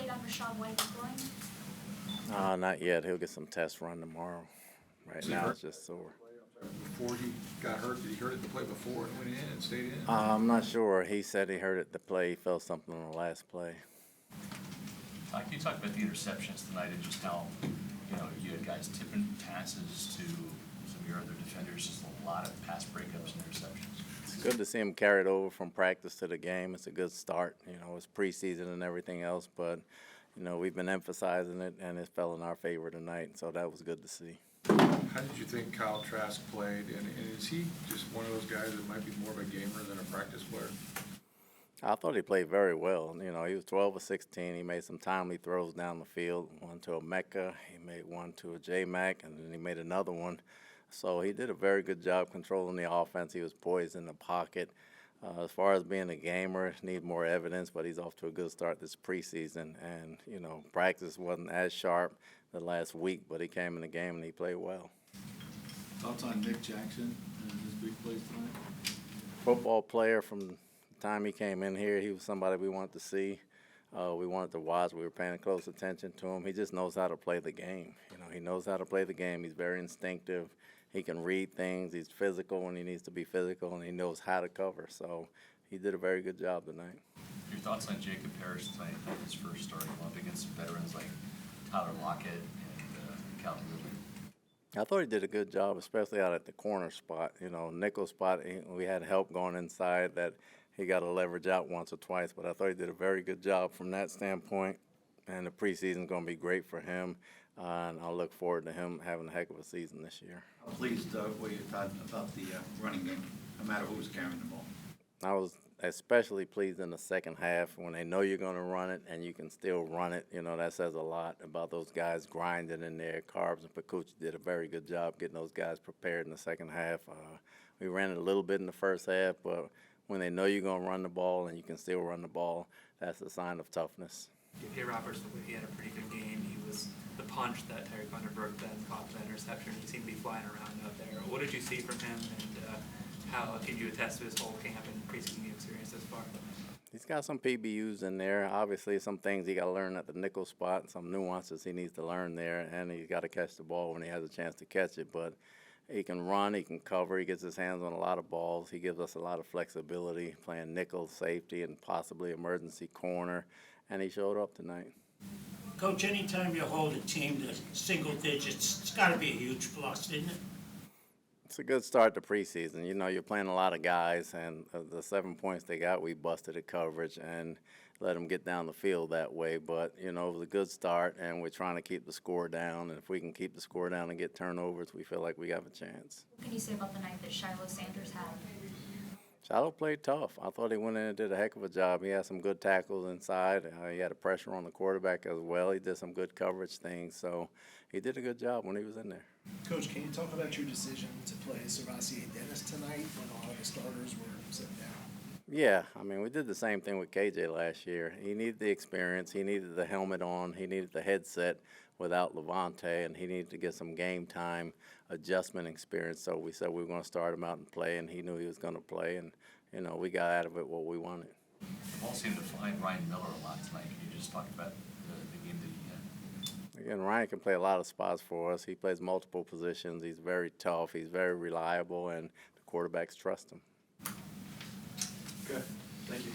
update on Rashad White's groin? Not yet. He'll get some tests run tomorrow. Right now it's just sore. Before he got hurt, did he hurt it the play before and went in and stayed in? I'm not sure. He said he hurt it the play. He felt something on the last play. Can you talk about the interceptions tonight and just how, you had guys tipping passes to some of your other defenders, just a lot of pass breakups and interceptions? It's good to see him carried over from practice to the game. It's a good start. It's preseason and everything else, but, we've been emphasizing it, and it fell in our favor tonight, so that was good to see. How did you think Kyle Trask played, and is he just one of those guys that might be more of a gamer than a practice player? I thought he played very well. He was 12 of 16. He made some timely throws down the field, one to a Mecca. He made one to a J-Mac, and then he made another one. So he did a very good job controlling the offense. He was poised in the pocket. As far as being a gamer, need more evidence, but he's off to a good start this preseason. And, practice wasn't as sharp the last week, but he came in the game and he played well. Thoughts on Nick Jackson and his big plays tonight? Football player from the time he came in here, he was somebody we wanted to see. We wanted to watch. We were paying close attention to him. He just knows how to play the game. He knows how to play the game. He's very instinctive. He can read things. He's physical when he needs to be physical, and he knows how to cover. So he did a very good job tonight. Your thoughts on Jacob Harris tonight, his first starting up against veterans like Tyler Lockett and Calvin Ridley? I thought he did a good job, especially out at the corner spot. Nickel spot, we had help going inside that he got to leverage out once or twice, but I thought he did a very good job from that standpoint, and the preseason is going to be great for him, and I look forward to him having a heck of a season this year. How pleased were you, Todd, about the running game, no matter who was carrying the ball? I was especially pleased in the second half when they know you're going to run it and you can still run it. That says a lot about those guys grinding in there. Carbs and Pacucci did a very good job getting those guys prepared in the second half. We ran it a little bit in the first half, but when they know you're going to run the ball and you can still run the ball, that's a sign of toughness. J.P. Roberts, he had a pretty good game. He was the punch that Terry Vanderberg then caught that interception. He seemed to be flying around out there. What did you see from him, and how can you attest to his whole camp and preseason game experience thus far? He's got some PBUs in there. Obviously, some things he got to learn at the nickel spot, some nuances he needs to learn there, and he's got to catch the ball when he has a chance to catch it. But he can run, he can cover, he gets his hands on a lot of balls. He gives us a lot of flexibility, playing nickel, safety, and possibly emergency corner, and he showed up tonight. Coach, anytime you hold a team to single digits, it's got to be a huge plus, isn't it? It's a good start to preseason. You're playing a lot of guys, and the 7 points they got, we busted at coverage and let them get down the field that way. But, it was a good start, and we're trying to keep the score down. And if we can keep the score down and get turnovers, we feel like we have a chance. What can you say about the night that Shiloh Sanders had? Shiloh played tough. I thought he went in and did a heck of a job. He had some good tackles inside. He had a pressure on the quarterback as well. He did some good coverage things. So he did a good job when he was in there. Coach, can you talk about your decision to play Servassier Dennis tonight when all of the starters were sitting down? Yeah, we did the same thing with KJ last year. He needed the experience. He needed the helmet on. He needed the headset without Levante, and he needed to get some game time adjustment experience. So we said we were going to start him out and play, and he knew he was going to play, and, we got out of it what we wanted. The ball seemed to find Ryan Miller a lot tonight. Can you just talk about the game that he had? Again, Ryan can play a lot of spots for us. He plays multiple positions. He's very tough. He's very reliable, and the quarterbacks trust him. Good. Thank you.